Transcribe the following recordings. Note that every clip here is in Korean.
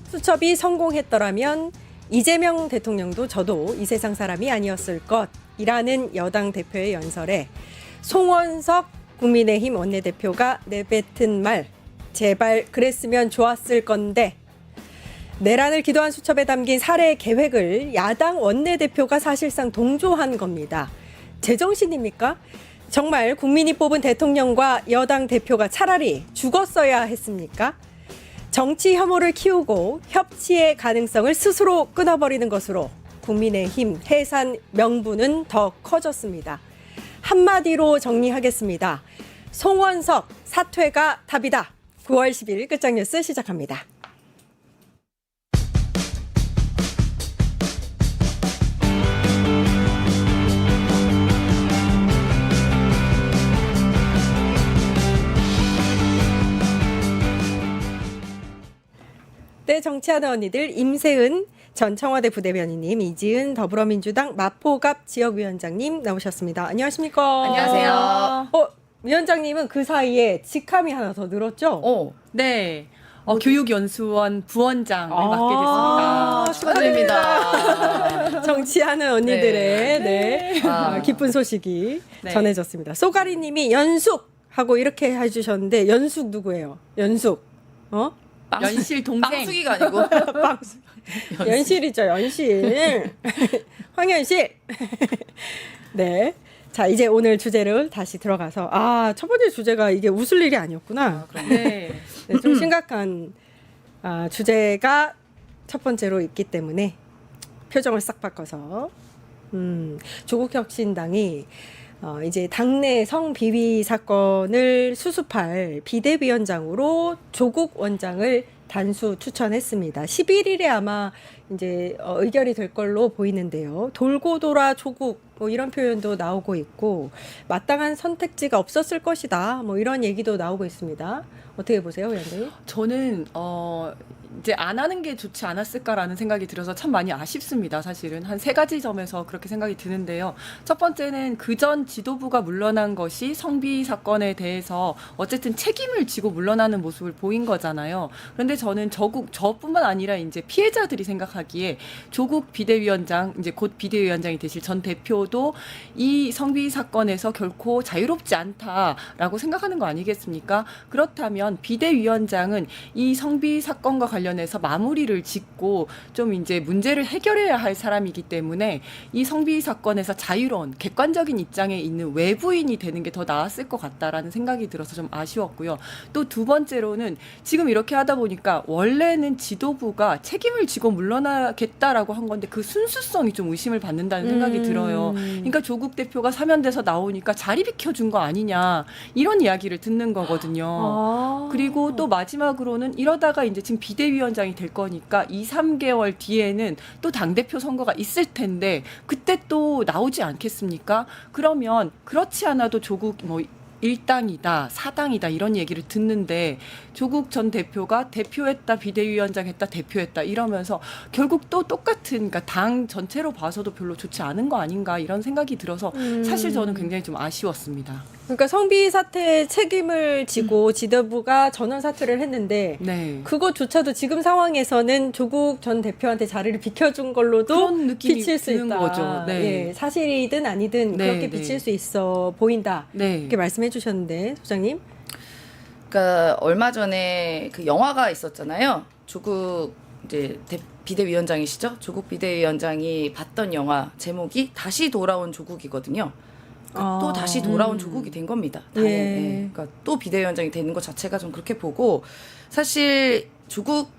수첩이 성공했더라면 이재명 대통령도 저도 이 세상 사람이 아니었을 것이라는 여당 대표의 연설에 송원석 국민의힘 원내대표가 내뱉은 말, 제발 그랬으면 좋았을 건데, 내란을 기도한 수첩에 담긴 살해 계획을 야당 원내대표가 사실상 동조한 겁니다. 제정신입니까? 정말 국민이 뽑은 대통령과 여당 대표가 차라리 죽었어야 했습니까? 정치 혐오를 키우고 협치의 가능성을 스스로 끊어버리는 것으로 국민의힘 해산 명분은 더 커졌습니다. 한마디로 정리하겠습니다. 송원석 사퇴가 답이다. 9월 10일 끝장뉴스 시작합니다. 네, 정치하는 언니들 임세은 전 청와대 부대변인님, 이지은 더불어민주당 마포갑 지역위원장님 나오셨습니다. 안녕하십니까? 안녕하세요. 위원장님은 그 사이에 직함이 하나 더 늘었죠? 네. 교육연수원 부원장을 맡게 됐습니다. 축하드립니다. 정치하는 언니들의 기쁜 소식이 네. 전해졌습니다. 쏘가리님이 연숙 하고 이렇게 해주셨는데, 연숙 누구예요? 연숙? 연실 동생. 빵수기가 아니고 빵수. 연실이죠, 연실. 황연실. 네. 자, 이제 오늘 주제를 다시 들어가서, 첫 번째 주제가 이게 웃을 일이 아니었구나. 네. 네, 좀 심각한 주제가 첫 번째로 있기 때문에 표정을 싹 바꿔서 조국혁신당이 이제 당내 성비위 사건을 수습할 비대위원장으로 조국 원장을 단수 추천했습니다. 11일에 아마 이제 의결이 될 걸로 보이는데요. 돌고 돌아 조국 뭐 이런 표현도 나오고 있고, 마땅한 선택지가 없었을 것이다. 뭐 이런 얘기도 나오고 있습니다. 어떻게 보세요, 위원장님? 저는 이제 안 하는 게 좋지 않았을까라는 생각이 들어서 참 많이 아쉽습니다. 사실은 한 세 가지 점에서 그렇게 생각이 드는데요. 첫 번째는 그전 지도부가 물러난 것이 성비 사건에 대해서 어쨌든 책임을 지고 물러나는 모습을 보인 거잖아요. 그런데 저는 저뿐만 아니라 이제 피해자들이 생각하기에 조국 비대위원장, 이제 곧 비대위원장이 되실 전 대표도 이 성비 사건에서 결코 자유롭지 않다라고 생각하는 거 아니겠습니까? 그렇다면 비대위원장은 이 성비 사건과 관련해서 마무리를 짓고 좀 이제 문제를 해결해야 할 사람이기 때문에 이 성비 사건에서 자유로운 객관적인 입장에 있는 외부인이 되는 게 더 나았을 것 같다라는 생각이 들어서 좀 아쉬웠고요. 또 두 번째로는 지금 이렇게 하다 보니까 원래는 지도부가 책임을 지고 물러나겠다라고 한 건데 그 순수성이 좀 의심을 받는다는 생각이 들어요. 그러니까 조국 대표가 사면돼서 나오니까 자리 비켜준 거 아니냐 이런 이야기를 듣는 거거든요. 그리고 또 마지막으로는 이러다가 이제 지금 비대위원장이 될 거니까 2, 3개월 뒤에는 또 당대표 선거가 있을 텐데 그때 또 나오지 않겠습니까? 그러면 그렇지 않아도 조국 뭐 1당이다, 4당이다 이런 얘기를 듣는데 조국 전 대표가 대표했다, 비대위원장 했다, 대표했다 이러면서 결국 또 똑같은, 그러니까 당 전체로 봐서도 별로 좋지 않은 거 아닌가 이런 생각이 들어서 사실 저는 굉장히 좀 아쉬웠습니다. 그러니까 성비 사태 책임을 지고 지도부가 전원 사퇴를 했는데, 네. 그것조차도 지금 상황에서는 조국 전 대표한테 자리를 비켜준 걸로도 그런 느낌이 비칠 수 드는 있다. 거죠. 네. 예, 사실이든 아니든 네, 그렇게 네. 비칠 수 있어 보인다. 네. 이렇게 말씀해 주셨는데, 소장님. 그러니까 얼마 전에 그 영화가 있었잖아요. 조국 이제 비대위원장이시죠? 조국 비대위원장이 봤던 영화 제목이 다시 돌아온 조국이거든요. 그러니까 또 다시 돌아온 조국이 된 겁니다. 당연히. 예. 그러니까 또 비대위원장이 되는 것 자체가 좀 그렇게 보고, 사실 조국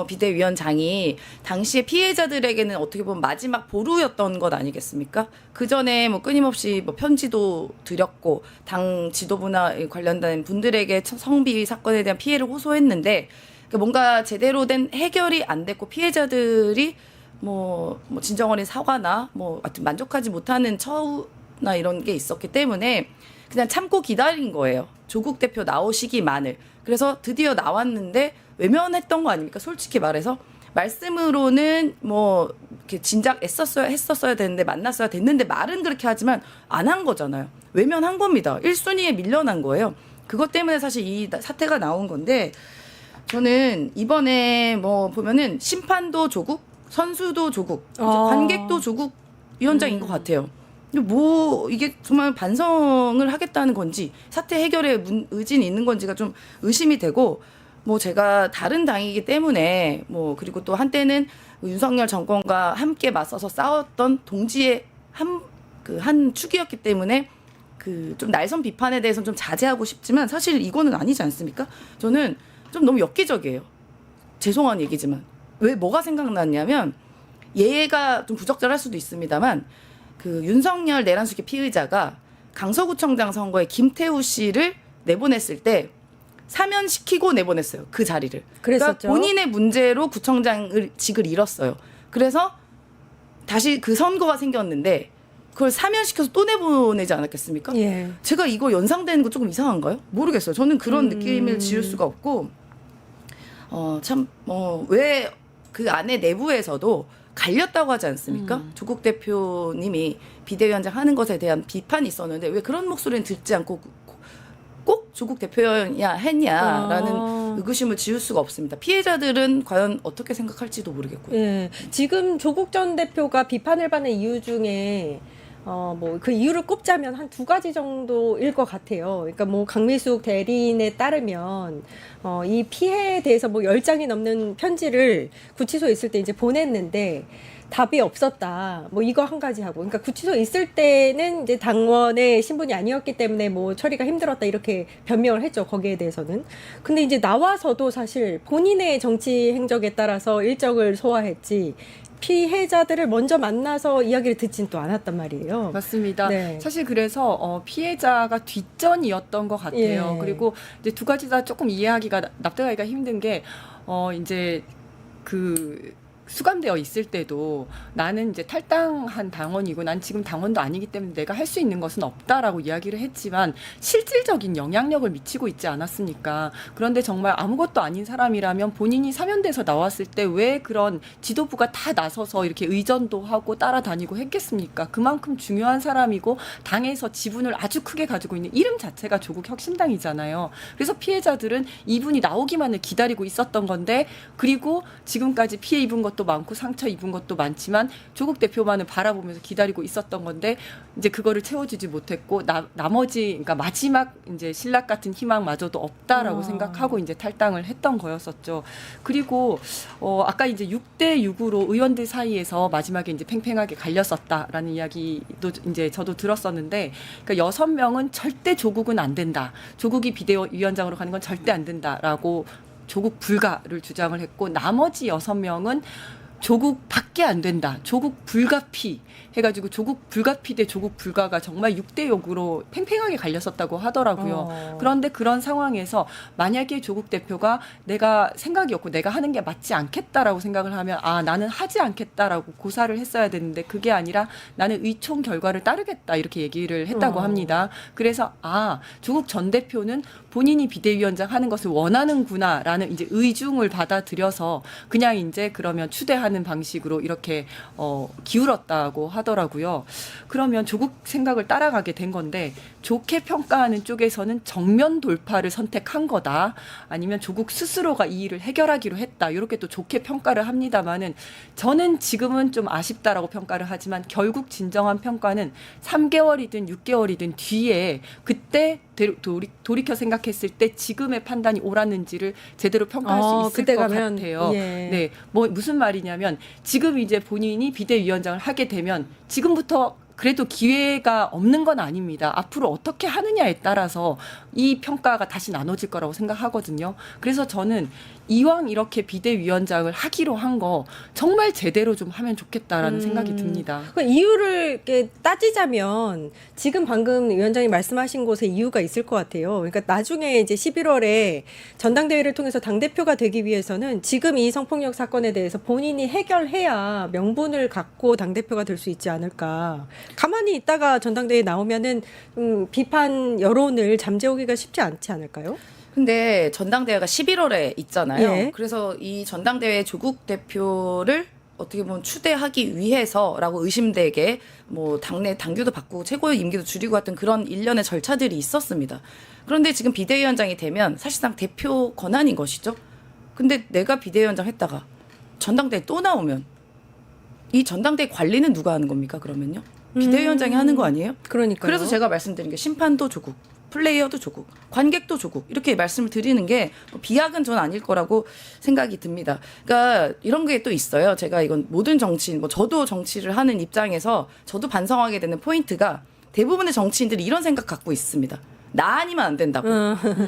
비대위원장이 당시에 피해자들에게는 어떻게 보면 마지막 보루였던 것 아니겠습니까? 그 전에 뭐 끊임없이 뭐 편지도 드렸고 당 지도부나 관련된 분들에게 성비 사건에 대한 피해를 호소했는데, 그러니까 뭔가 제대로 된 해결이 안 됐고 피해자들이 뭐 진정어린 사과나 뭐 하여튼 만족하지 못하는 처우나 이런 게 있었기 때문에 그냥 참고 기다린 거예요. 조국 대표 나오시기만을. 그래서 드디어 나왔는데 외면했던 거 아닙니까? 솔직히 말해서. 말씀으로는 뭐 이렇게 진작 했었어야 되는데 만났어야 됐는데 말은 그렇게 하지만 안 한 거잖아요. 외면한 겁니다. 1순위에 밀려난 거예요. 그것 때문에 사실 이 사태가 나온 건데, 저는 이번에 뭐 보면은 심판도 조국, 선수도 조국, 이제 관객도 조국 위원장인 것 같아요. 근데 뭐 이게 정말 반성을 하겠다는 건지 사태 해결에 의지는 있는 건지가 좀 의심이 되고, 뭐 제가 다른 당이기 때문에 뭐 그리고 또 한때는 윤석열 정권과 함께 맞서서 싸웠던 동지의 한 축이었기 때문에 그 좀 날선 비판에 대해서는 좀 자제하고 싶지만 사실 이거는 아니지 않습니까? 저는 좀 너무 엽기적이에요. 죄송한 얘기지만 왜 뭐가 생각났냐면, 얘가 좀 부적절할 수도 있습니다만 그 윤석열 내란수계 피의자가 강서구청장 선거에 김태우 씨를 내보냈을 때 사면시키고 내보냈어요. 그 자리를. 그랬었죠. 그러니까 본인의 문제로 구청장직을 잃었어요. 그래서 다시 그 선거가 생겼는데 그걸 사면시켜서 또 내보내지 않았겠습니까? 예. 제가 이거 연상되는 거 조금 이상한가요? 모르겠어요. 저는 그런 느낌을 지울 수가 없고, 왜 그 안에 내부에서도 갈렸다고 하지 않습니까? 조국 대표님이 비대위원장 하는 것에 대한 비판이 있었는데 왜 그런 목소리는 듣지 않고 꼭 조국 대표야 했냐라는 의구심을 지울 수가 없습니다. 피해자들은 과연 어떻게 생각할지도 모르겠고요. 예. 지금 조국 전 대표가 비판을 받는 이유 중에 뭐 그 이유를 꼽자면 한 2가지 정도일 것 같아요. 그러니까 뭐 강미숙 대리인에 따르면 이 피해에 대해서 뭐 10장이 넘는 편지를 구치소에 있을 때 이제 보냈는데 답이 없었다. 뭐 이거 한 가지 하고. 그러니까 구치소에 있을 때는 이제 당원의 신분이 아니었기 때문에 뭐 처리가 힘들었다 이렇게 변명을 했죠. 거기에 대해서는. 근데 이제 나와서도 사실 본인의 정치 행적에 따라서 일정을 소화했지 피해자들을 먼저 만나서 이야기를 듣진 또 않았단 말이에요. 맞습니다. 네. 사실 그래서 피해자가 뒷전이었던 것 같아요. 예. 그리고 이제 2가지 다 조금 이해하기가 납득하기가 힘든 게 이제 그 수감되어 있을 때도 나는 이제 탈당한 당원이고 난 지금 당원도 아니기 때문에 내가 할 수 있는 것은 없다라고 이야기를 했지만 실질적인 영향력을 미치고 있지 않았습니까? 그런데 정말 아무것도 아닌 사람이라면 본인이 사면돼서 나왔을 때 왜 그런 지도부가 다 나서서 이렇게 의전도 하고 따라다니고 했겠습니까? 그만큼 중요한 사람이고 당에서 지분을 아주 크게 가지고 있는 이름 자체가 조국 혁신당이잖아요. 그래서 피해자들은 이분이 나오기만을 기다리고 있었던 건데, 그리고 지금까지 피해 입은 것도 많고 상처 입은 것도 많지만 조국 대표만을 바라보면서 기다리고 있었던 건데 이제 그거를 채워주지 못했고 나머지 그러니까 마지막 이제 신락 같은 희망마저도 없다라고 생각하고 이제 탈당을 했던 거였었죠. 그리고 아까 이제 6대 6으로 의원들 사이에서 마지막에 이제 팽팽하게 갈렸었다라는 이야기도 이제 저도 들었었는데, 그러니까 6명은 절대 조국은 안 된다. 조국이 비대위원장으로 가는 건 절대 안 된다라고 조국 불가를 주장을 했고, 나머지 6명은 조국 밖에 안 된다. 조국 불가피 해가지고 조국 불가피 대 조국 불가가 정말 6대 6으로 팽팽하게 갈렸었다고 하더라고요. 그런데 그런 상황에서 만약에 조국 대표가 내가 생각이 없고 내가 하는 게 맞지 않겠다라고 생각을 하면 나는 하지 않겠다라고 고사를 했어야 되는데 그게 아니라 나는 의총 결과를 따르겠다 이렇게 얘기를 했다고 합니다. 그래서 조국 전 대표는 본인이 비대위원장 하는 것을 원하는구나라는 이제 의중을 받아들여서 그냥 이제 그러면 추대하는 방식으로 이렇게 기울었다고 하더라고요. 그러면 조국 생각을 따라가게 된 건데, 좋게 평가하는 쪽에서는 정면 돌파를 선택한 거다. 아니면 조국 스스로가 이 일을 해결하기로 했다. 이렇게 또 좋게 평가를 합니다만은, 저는 지금은 좀 아쉽다라고 평가를 하지만 결국 진정한 평가는 3개월이든 6개월이든 뒤에 그때 돌이켜 생각했을 때 지금의 판단이 옳았는지를 제대로 평가할 수 있을 그때 것 가면, 같아요. 예. 네, 뭐 무슨 말이냐면 지금 이제 본인이 비대위원장을 하게 되면 지금부터 그래도 기회가 없는 건 아닙니다. 앞으로 어떻게 하느냐에 따라서 이 평가가 다시 나눠질 거라고 생각하거든요. 그래서 저는 이왕 이렇게 비대위원장을 하기로 한 거 정말 제대로 좀 하면 좋겠다라는 생각이 듭니다. 그 이유를 이렇게 따지자면 지금 방금 위원장이 말씀하신 곳에 이유가 있을 것 같아요. 그러니까 나중에 이제 11월에 전당대회를 통해서 당대표가 되기 위해서는 지금 이 성폭력 사건에 대해서 본인이 해결해야 명분을 갖고 당대표가 될 수 있지 않을까. 가만히 있다가 전당대회에 나오면은 비판 여론을 잠재우기가 쉽지 않지 않을까요? 근데 전당대회가 11월에 있잖아요. 예. 그래서 이 전당대회 조국 대표를 어떻게 보면 추대하기 위해서라고 의심되게 뭐 당내 당규도 바꾸고 최고의 임기도 줄이고 같은 그런 일련의 절차들이 있었습니다. 그런데 지금 비대위원장이 되면 사실상 대표 권한인 것이죠. 근데 내가 비대위원장 했다가 전당대회 또 나오면 이 전당대회 관리는 누가 하는 겁니까? 그러면요. 비대위원장이 하는 거 아니에요? 그러니까요. 그래서 제가 말씀드린 게 심판도 조국, 플레이어도 조국, 관객도 조국 이렇게 말씀을 드리는 게뭐 비약은 전 아닐 거라고 생각이 듭니다. 그러니까 이런 게 또 있어요. 제가 이건 모든 정치인, 뭐 저도 정치를 하는 입장에서 저도 반성하게 되는 포인트가 대부분의 정치인들이 이런 생각 갖고 있습니다. 나 아니면 안 된다고.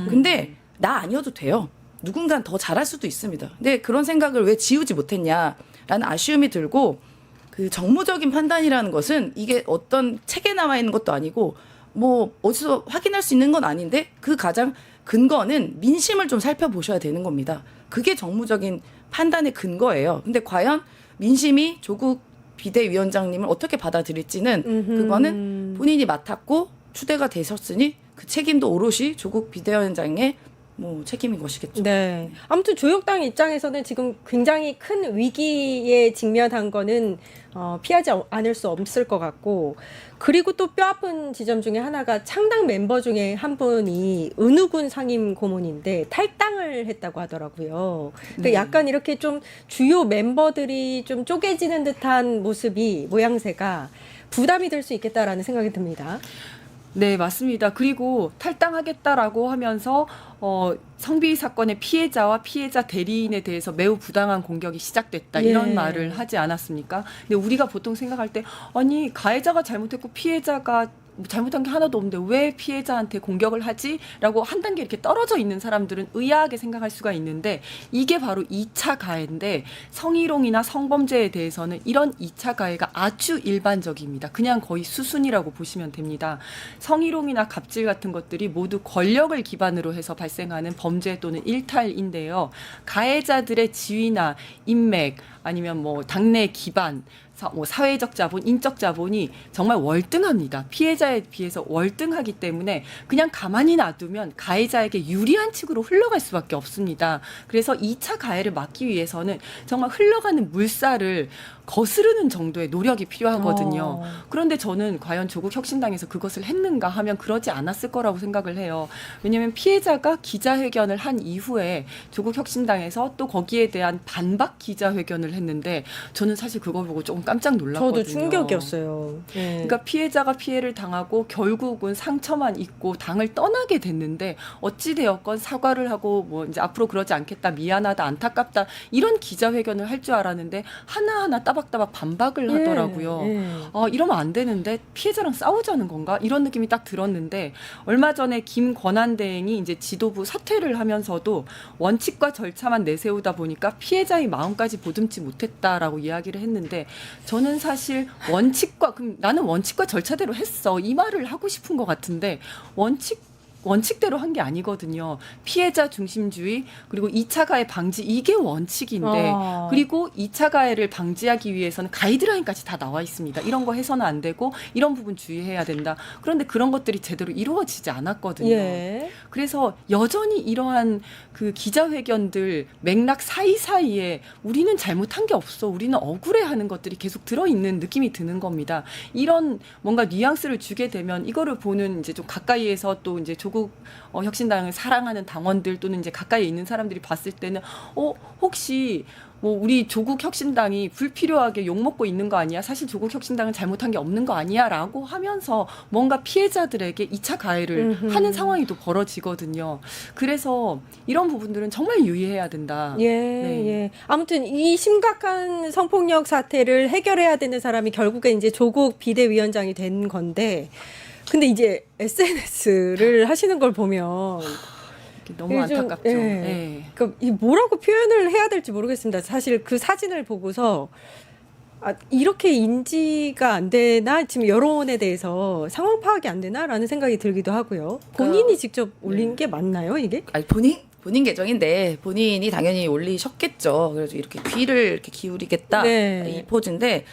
근데 나 아니어도 돼요. 누군가는 더 잘할 수도 있습니다. 근데 그런 생각을 왜 지우지 못했냐라는 아쉬움이 들고 그 정무적인 판단이라는 것은 이게 어떤 책에 나와 있는 것도 아니고 뭐 어디서 확인할 수 있는 건 아닌데 그 가장 근거는 민심을 좀 살펴보셔야 되는 겁니다. 그게 정무적인 판단의 근거예요. 근데 과연 민심이 조국 비대위원장님을 어떻게 받아들일지는 그거는 본인이 맡았고 추대가 되셨으니 그 책임도 오롯이 조국 비대위원장의 뭐 책임인 것이겠죠. 네. 아무튼 조혁당 입장에서는 지금 굉장히 큰 위기에 직면한 거는 피하지 않을 수 없을 것 같고, 그리고 또 뼈아픈 지점 중에 하나가 창당 멤버 중에 한 분이 은우군 상임 고문인데 탈당을 했다고 하더라고요. 그러니까 네. 약간 이렇게 좀 주요 멤버들이 좀 쪼개지는 듯한 모습이 모양새가 부담이 될 수 있겠다라는 생각이 듭니다. 네, 맞습니다. 그리고 탈당하겠다라고 하면서 성비위 사건의 피해자와 피해자 대리인에 대해서 매우 부당한 공격이 시작됐다. 예. 이런 말을 하지 않았습니까? 근데 우리가 보통 생각할 때 아니 가해자가 잘못했고 피해자가 잘못한 게 하나도 없는데 왜 피해자한테 공격을 하지? 라고 한 단계 이렇게 떨어져 있는 사람들은 의아하게 생각할 수가 있는데 이게 바로 2차 가해인데 성희롱이나 성범죄에 대해서는 이런 2차 가해가 아주 일반적입니다. 그냥 거의 수순이라고 보시면 됩니다. 성희롱이나 갑질 같은 것들이 모두 권력을 기반으로 해서 발생하는 범죄 또는 일탈인데요. 가해자들의 지위나 인맥 아니면 뭐 당내 기반 뭐 사회적 자본, 인적 자본이 정말 월등합니다. 피해자에 비해서 월등하기 때문에 그냥 가만히 놔두면 가해자에게 유리한 측으로 흘러갈 수밖에 없습니다. 그래서 2차 가해를 막기 위해서는 정말 흘러가는 물살을 거스르는 정도의 노력이 필요하거든요. 그런데 저는 과연 조국 혁신당에서 그것을 했는가 하면 그러지 않았을 거라고 생각을 해요. 왜냐하면 피해자가 기자회견을 한 이후에 조국 혁신당에서 또 거기에 대한 반박 기자회견을 했는데 저는 사실 그걸 보고 조금 깜짝 놀랐거든요. 저도 충격이었어요. 네. 그러니까 피해자가 피해를 당하고 결국은 상처만 입고 당을 떠나게 됐는데 어찌 되었건 사과를 하고 뭐 이제 앞으로 그러지 않겠다, 미안하다, 안타깝다 이런 기자회견을 할 줄 알았는데 하나하나 따박따박 반박을 하더라고요. 이러면 안 되는데 피해자랑 싸우자는 건가? 이런 느낌이 딱 들었는데 얼마 전에 김권한 대행이 이제 지도부 사퇴를 하면서도 원칙과 절차만 내세우다 보니까 피해자의 마음까지 보듬지 못했다라고 이야기를 했는데 저는 사실 그럼 나는 원칙과 절차대로 했어. 이 말을 하고 싶은 것 같은데 원칙대로 한 게 아니거든요. 피해자 중심주의 그리고 2차 가해 방지 이게 원칙인데 그리고 2차 가해를 방지하기 위해서는 가이드라인까지 다 나와 있습니다. 이런 거 해서는 안 되고 이런 부분 주의해야 된다. 그런데 그런 것들이 제대로 이루어지지 않았거든요. 예. 그래서 여전히 이러한 그 기자회견들 맥락 사이사이에 우리는 잘못한 게 없어. 우리는 억울해하는 것들이 계속 들어있는 느낌이 드는 겁니다. 이런 뭔가 뉘앙스를 주게 되면 이거를 보는 이제 좀 가까이에서 또 이제 조국 혁신당을 사랑하는 당원들 또는 이제 가까이에 있는 사람들이 봤을 때는 혹시 뭐 우리 조국 혁신당이 불필요하게 욕먹고 있는 거 아니야? 사실 조국 혁신당은 잘못한 게 없는 거 아니야? 라고 하면서 뭔가 피해자들에게 2차 가해를 하는 상황이 또 벌어지거든요. 그래서 이런 부분들은 정말 유의해야 된다. 예, 네. 예. 아무튼 이 심각한 성폭력 사태를 해결해야 되는 사람이 결국에 이제 조국 비대위원장이 된 건데, 근데 이제 SNS를 하시는 걸 보면 너무 이게 좀, 안타깝죠. 예. 네. 그러니까 이 뭐라고 표현을 해야 될지 모르겠습니다. 사실 그 사진을 보고서 이렇게 인지가 안 되나? 지금 여론에 대해서 상황 파악이 안 되나라는 생각이 들기도 하고요. 본인이 직접 올린 게 맞나요, 이게? 아니 본인 계정인데 본인이 당연히 올리셨겠죠. 그래서 이렇게 귀를 이렇게 기울이겠다 네. 이 포즈인데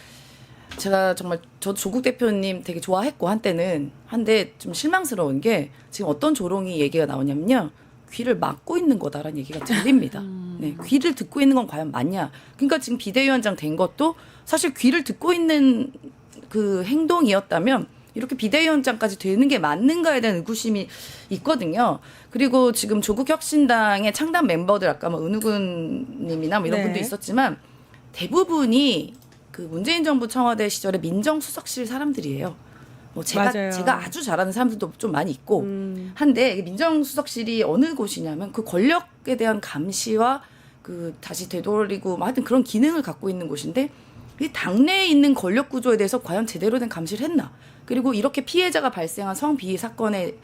제가 정말 저 조국 대표님 되게 좋아했고 한데 좀 실망스러운 게 지금 어떤 조롱이 얘기가 나오냐면요. 귀를 막고 있는 거다라는 얘기가 들립니다. 네, 귀를 듣고 있는 건 과연 맞냐? 그러니까 지금 비대위원장 된 것도 사실 귀를 듣고 있는 그 행동이었다면 이렇게 비대위원장까지 되는 게 맞는가에 대한 의구심이 있거든요. 그리고 지금 조국혁신당의 창단 멤버들 아까 뭐 은우근 님이나 뭐 이런 네. 분도 있었지만 대부분이 그 문재인 정부 청와대 시절에 민정수석실 사람들이에요. 뭐 맞아요. 제가 아주 잘하는 사람들도 좀 많이 있고 한데 민정수석실이 어느 곳이냐면 그 권력에 대한 감시와 그 다시 되돌리고 뭐 하여튼 그런 기능을 갖고 있는 곳인데 이 당내에 있는 권력 구조에 대해서 과연 제대로 된 감시를 했나? 그리고 이렇게 피해자가 발생한 성비위 사건에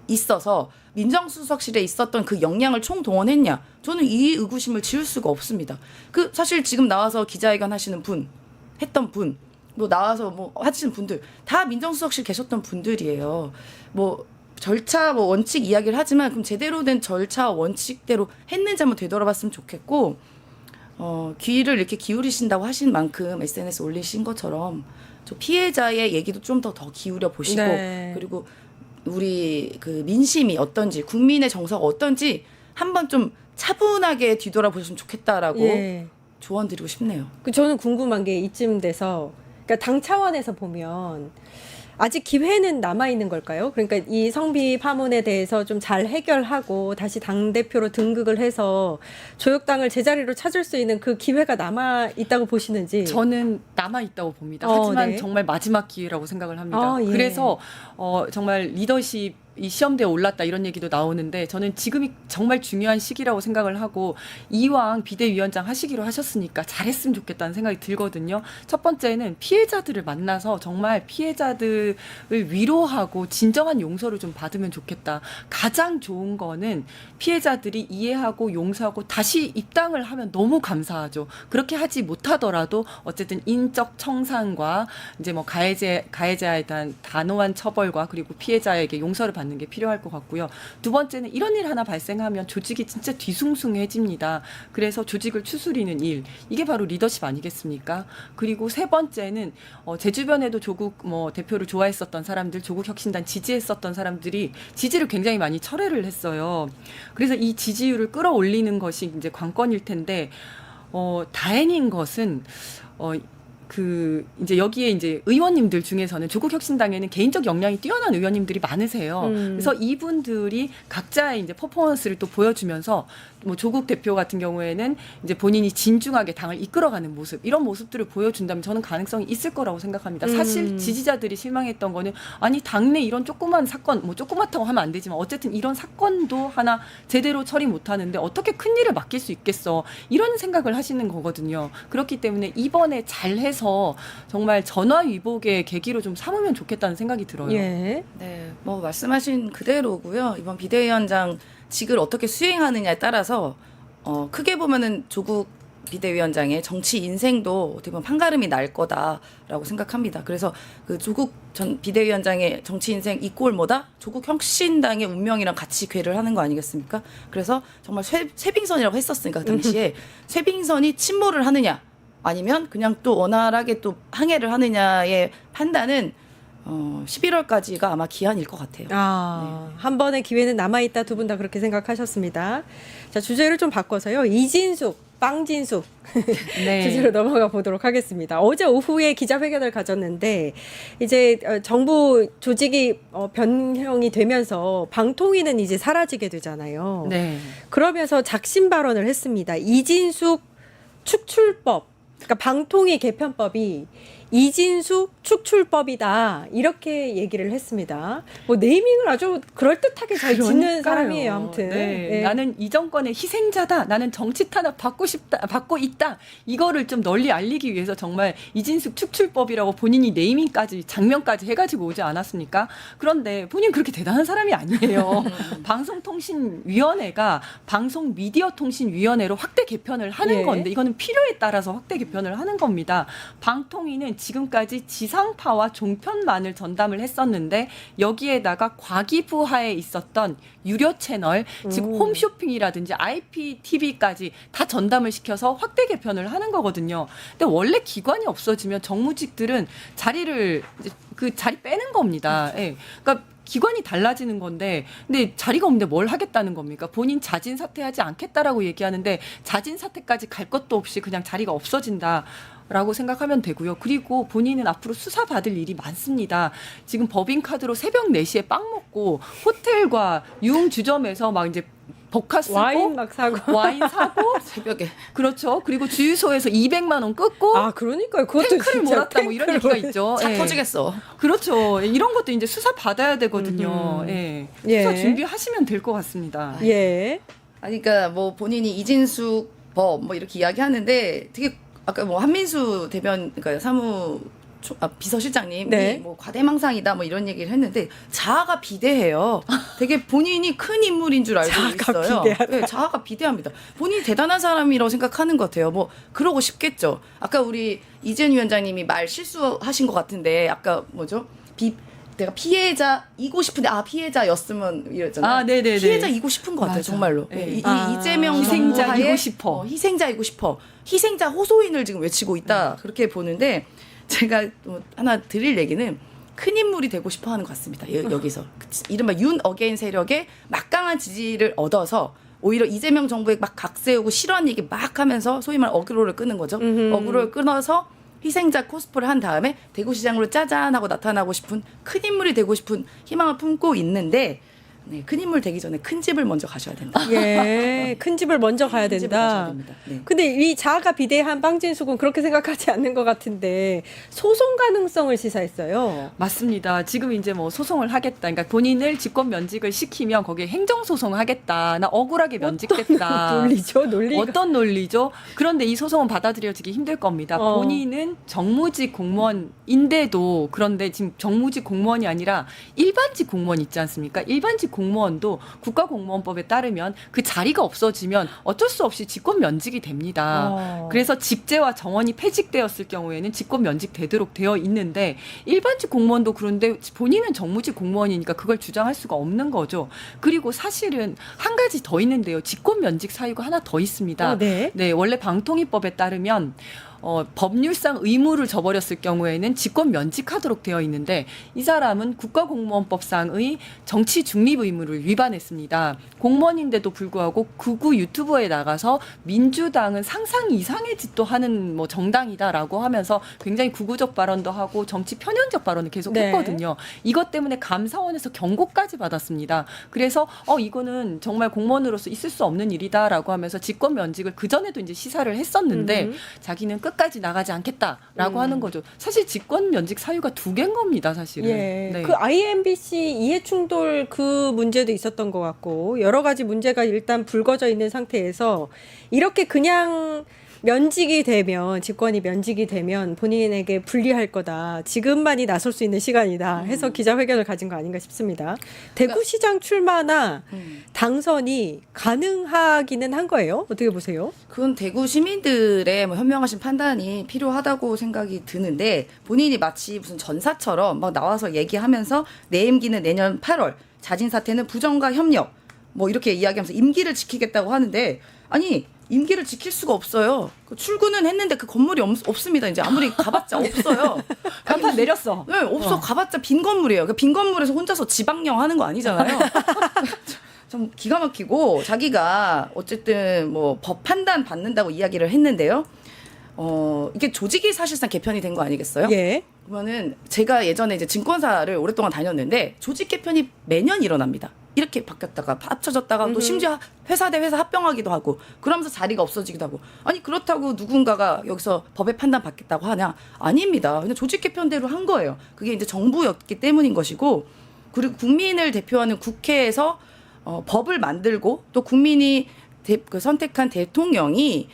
있어서 민정수석실에 있었던 그 역량을 총동원했냐? 저는 이 의구심을 지울 수가 없습니다. 그 사실 지금 나와서 기자회견 하시는 분, 했던 분, 뭐 나와서 뭐 하시는 분들 다 민정수석실 계셨던 분들이에요. 뭐 절차 뭐 원칙 이야기를 하지만 그럼 제대로 된 절차 원칙대로 했는지 한번 되돌아봤으면 좋겠고 귀를 이렇게 기울이신다고 하신 만큼 SNS 올리신 것처럼 저 피해자의 얘기도 좀 더 기울여 보시고 네. 그리고 우리 그 민심이 어떤지 국민의 정서가 어떤지 한번 좀 차분하게 뒤돌아보셨으면 좋겠다라고 예. 조언드리고 싶네요. 저는 궁금한 게 이쯤 돼서, 그러니까 당 차원에서 보면 아직 기회는 남아 있는 걸까요? 그러니까 이 성비 파문에 대해서 좀 잘 해결하고 다시 당 대표로 등극을 해서 조혁당을 제자리로 찾을 수 있는 그 기회가 남아 있다고 보시는지. 저는 남아 있다고 봅니다. 어, 하지만 네. 정말 마지막 기회라고 생각을 합니다. 아, 예. 그래서 정말 리더십 이 시험대에 올랐다 이런 얘기도 나오는데 저는 지금이 정말 중요한 시기라고 생각을 하고 이왕 비대위원장 하시기로 하셨으니까 잘했으면 좋겠다는 생각이 들거든요. 첫 번째는 피해자들을 만나서 정말 피해자들을 위로하고 진정한 용서를 좀 받으면 좋겠다. 가장 좋은 거는 피해자들이 이해하고 용서하고 다시 입당을 하면 너무 감사하죠. 그렇게 하지 못하더라도 어쨌든 인적 청산과 이제 뭐 가해자에 대한 단호한 처벌과 그리고 피해자에게 용서를 받는 게 필요할 것 같고요. 두 번째는 이런 일 하나 발생하면 조직이 진짜 뒤숭숭해집니다. 그래서 조직을 추스리는 일, 이게 바로 리더십 아니겠습니까? 그리고 세 번째는 제 주변에도 조국 뭐 대표를 좋아했었던 사람들, 조국 혁신단 지지했었던 사람들이 지지를 굉장히 많이 철회를 했어요. 그래서 이 지지율을 끌어올리는 것이 이제 관건일 텐데 다행인 것은 이제 여기에 이제 의원님들 중에서는 조국혁신당에는 개인적 역량이 뛰어난 의원님들이 많으세요. 그래서 이분들이 각자의 이제 퍼포먼스를 또 보여주면서 뭐 조국 대표 같은 경우에는 이제 본인이 진중하게 당을 이끌어가는 모습, 이런 모습들을 보여준다면 저는 가능성이 있을 거라고 생각합니다. 사실 지지자들이 실망했던 거는 아니 당내 이런 조그만 사건, 뭐 조그맣다고 하면 안 되지만 어쨌든 이런 사건도 하나 제대로 처리 못하는데 어떻게 큰 일을 맡길 수 있겠어, 이런 생각을 하시는 거거든요. 그렇기 때문에 이번에 잘해서 정말 전화위복의 계기로 좀 삼으면 좋겠다는 생각이 들어요. 예. 네, 뭐 말씀하신 그대로고요. 이번 비대위원장 직을 어떻게 수행하느냐에 따라서 크게 보면은 조국 비대위원장의 정치 인생도 어떻게 보면 판가름이 날 거다라고 생각합니다. 그래서 그 조국 전 비대위원장의 정치 인생 이꼴 뭐다? 조국 혁신당의 운명이랑 같이 궤를 하는 거 아니겠습니까? 그래서 정말 쇠빙선이라고 했었으니까 그 당시에 쇠빙선이 침몰을 하느냐 아니면 그냥 또 원활하게 또 항해를 하느냐의 판단은 11월까지가 아마 기한일 것 같아요. 한 번의 기회는 남아있다, 두 분 다 그렇게 생각하셨습니다. 자, 주제를 좀 바꿔서요. 이진숙, 빵진숙 네. 주제로 넘어가 보도록 하겠습니다. 어제 오후에 기자회견을 가졌는데 이제 정부 조직이 변형이 되면서 방통위는 이제 사라지게 되잖아요. 네. 그러면서 작심 발언을 했습니다. 이진숙 축출법, 그러니까 방통위 개편법이 이진숙 축출법이다, 이렇게 얘기를 했습니다. 뭐 네이밍을 아주 그럴듯하게 잘 짓는 그러니까요. 사람이에요. 아무튼 네. 네. 나는 이 정권의 희생자다. 나는 정치 탄압 받고 있다. 이거를 좀 널리 알리기 위해서 정말 이진숙 축출법이라고 본인이 네이밍까지 장면까지 해가지고 오지 않았습니까? 그런데 본인 그렇게 대단한 사람이 아니에요. 방송통신위원회가 방송미디어통신위원회로 확대 개편을 하는 예. 건데 이거는 필요에 따라서 확대 개편을 하는 겁니다. 방통위는 지금까지 지상파와 종편만을 전담을 했었는데 여기에다가 과기부하에 있었던 유료 채널, 즉 홈쇼핑이라든지 IPTV까지 다 전담을 시켜서 확대 개편을 하는 거거든요. 근데 원래 기관이 없어지면 정무직들은 그 자리 빼는 겁니다. 예. 그러니까 기관이 달라지는 건데, 근데 자리가 없는데 뭘 하겠다는 겁니까? 본인 자진 사퇴하지 않겠다라고 얘기하는데 자진 사퇴까지 갈 것도 없이 그냥 자리가 없어진다. 라고 생각하면 되고요. 그리고 본인은 앞으로 수사받을 일이 많습니다. 지금 법인카드로 새벽 4시에 빵 먹고 호텔과 유흥주점에서 막 이제 버카 쓰고 와인 막 사고. 와인 사고 새벽에. 그렇죠. 그리고 주유소에서 200만 원 끊고 아, 그러니까요. 그것도 탱크를 진짜 몰았다 뭐 이런 얘기가 있죠. 차 예. 터지겠어. 그렇죠. 이런 것도 이제 수사 받아야 되거든요. 예. 예. 수사 준비하시면 될 것 같습니다. 예. 아니, 그러니까 뭐 본인이 이진숙 법 뭐 이렇게 이야기하는데 되게 아까 뭐 한민수 대변 그러니까 비서실장님이 네. 뭐 과대망상이다 뭐 이런 얘기를 했는데 자아가 비대해요. 되게 본인이 큰 인물인 줄 알고 자아가 있어요. 비대하다. 네, 자아가 비대합니다. 본인이 대단한 사람이라고 생각하는 것 같아요. 뭐 그러고 싶겠죠. 아까 우리 이재현 위원장님이 말 실수하신 것 같은데 아까 뭐죠? 내가 피해자이고 싶은데 피해자였으면 이랬잖아요. 아, 네네네. 피해자이고 싶은 것 같아요. 맞아. 정말로. 네. 이재명 희생자이고 정부하에 싶어. 희생자이고 싶어. 희생자 호소인을 지금 외치고 있다. 그렇게 보는데 제가 또 하나 드릴 얘기는 큰 인물이 되고 싶어 하는 것 같습니다. 여기서. 이른바 윤 어게인 세력의 막강한 지지를 얻어서 오히려 이재명 정부에 막 각세우고 싫어하는 얘기 막 하면서 소위 말하는 어그로를 끄는 거죠. 어그로를 끊어서 희생자 코스프레를 한 다음에 대구시장으로 짜잔 하고 나타나고 싶은 큰 인물이 되고 싶은 희망을 품고 있는데 네, 큰 인물 되기 전에 큰 집을 먼저 가셔야 된다. 예. 큰 집을 먼저 가야 큰 집을 가셔야 된다. 됩니다. 네. 근데 이 자아가 비대한 빵진숙은 그렇게 생각하지 않는 것 같은데 소송 가능성을 시사했어요. 맞습니다. 지금 이제 뭐 소송을 하겠다. 그러니까 본인을 직권 면직을 시키면 거기에 행정 소송을 하겠다. 나 억울하게 면직됐다. 논리죠, 논리가. 어떤 논리죠? 그런데 이 소송은 받아들여지기 힘들 겁니다. 본인은 정무직 공무원인데도 그런데 지금 정무직 공무원이 아니라 일반직 공무원 있지 않습니까? 일반직 공무원도 국가공무원법에 따르면 그 자리가 없어지면 어쩔 수 없이 직권 면직이 됩니다. 그래서 직제와 정원이 퇴직되었을 경우에는 직권 면직되도록 되어 있는데 일반직 공무원도 그런데 본인은 정무직 공무원이니까 그걸 주장할 수가 없는 거죠. 그리고 사실은 한 가지 더 있는데요. 직권 면직 사유가 하나 더 있습니다. 네. 네, 원래 방통위법에 따르면 법률상 의무를 저버렸을 경우에는 직권 면직하도록 되어 있는데 이 사람은 국가공무원법상의 정치 중립 의무를 위반했습니다. 공무원인데도 불구하고 극우 유튜브에 나가서 민주당은 상상 이상의 짓도 하는 뭐 정당이다라고 하면서 굉장히 극우적 발언도 하고 정치 편향적 발언을 계속 네. 했거든요. 이것 때문에 감사원에서 경고까지 받았습니다. 그래서 이거는 정말 공무원으로서 있을 수 없는 일이다라고 하면서 직권 면직을 그 전에도 이제 시사를 했었는데 자기는 끝까지 나가지 않겠다라고 하는 거죠. 사실 직권 면직 사유가 2개인 겁니다, 사실은. 예. 네. 그 IMBC 이해충돌 그 문제도 있었던 것 같고 여러 가지 문제가 일단 불거져 있는 상태에서 이렇게 그냥 면직이 되면 직권이 면직이 되면 본인에게 불리할 거다. 지금만이 나설 수 있는 시간이다. 해서 기자회견을 가진 거 아닌가 싶습니다. 대구시장 출마나 당선이 가능하기는 한 거예요. 어떻게 보세요? 그건 대구 시민들의 뭐 현명하신 판단이 필요하다고 생각이 드는데 본인이 마치 무슨 전사처럼 막 나와서 얘기하면서 내 임기는 내년 8월, 자진 사퇴는 부정과 협력 뭐 이렇게 이야기하면서 임기를 지키겠다고 하는데 아니 임기를 지킬 수가 없어요. 출근은 했는데 그 건물이 없습니다. 이제 아무리 가봤자 없어요. 간판 내렸어. 네, 없어. 가봤자 빈 건물이에요. 그러니까 빈 건물에서 혼자서 지방령 하는 거 아니잖아요. 좀 기가 막히고 자기가 어쨌든 뭐 법 판단 받는다고 이야기를 했는데요. 이게 조직이 사실상 개편이 된 거 아니겠어요? 예. 그러면은 제가 예전에 이제 증권사를 오랫동안 다녔는데 조직 개편이 매년 일어납니다. 이렇게 바뀌었다가 합쳐졌다가 또 심지어 회사 대 회사 합병하기도 하고 그러면서 자리가 없어지기도 하고 아니 그렇다고 누군가가 여기서 법의 판단 받겠다고 하냐? 아닙니다. 그냥 조직 개편대로 한 거예요. 그게 이제 정부였기 때문인 것이고 그리고 국민을 대표하는 국회에서 법을 만들고 또 국민이 선택한 대통령이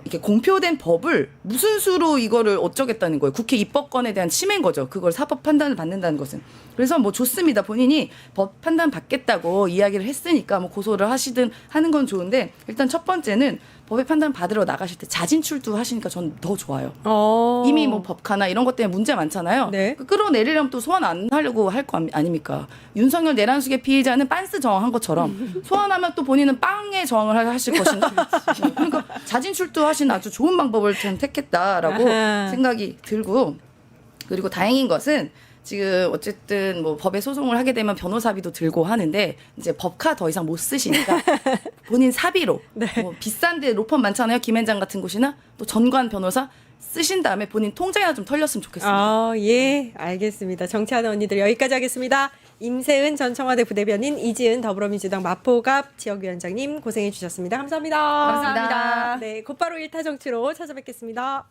이게 공표된 법을 무슨 수로 이거를 어쩌겠다는 거예요. 국회 입법권에 대한 침해인 거죠. 그걸 사법 판단을 받는다는 것은. 그래서 뭐 좋습니다. 본인이 법 판단 받겠다고 이야기를 했으니까 뭐 고소를 하시든 하는 건 좋은데 일단 첫 번째는 법의 판단 받으러 나가실 때 자진 출두하시니까 전 더 좋아요. 이미 뭐 법카나 이런 것 때문에 문제 많잖아요. 네. 끌어내리려면 또 소환 안 하려고 할 거 아닙니까? 윤석열 내란숙의 피해자는 빤스 저항한 것처럼 소환하면 또 본인은 빵에 저항을 하실 것인가? 그러니까 자진 출두하신 아주 좋은 방법을 전 택했다라고 아하. 생각이 들고 그리고 다행인 것은 지금 어쨌든 뭐 법에 소송을 하게 되면 변호사비도 들고 하는데 이제 법카 더 이상 못 쓰시니까 본인 사비로 네. 뭐 비싼데 로펌 많잖아요. 김앤장 같은 곳이나 또 전관 변호사 쓰신 다음에 본인 통장이나 좀 털렸으면 좋겠습니다. 아, 예, 알겠습니다. 정치하는 언니들 여기까지 하겠습니다. 임세은 전 청와대 부대변인, 이지은 더불어민주당 마포갑 지역위원장님 고생해 주셨습니다. 감사합니다. 감사합니다. 네, 곧바로 일타 정치로 찾아뵙겠습니다.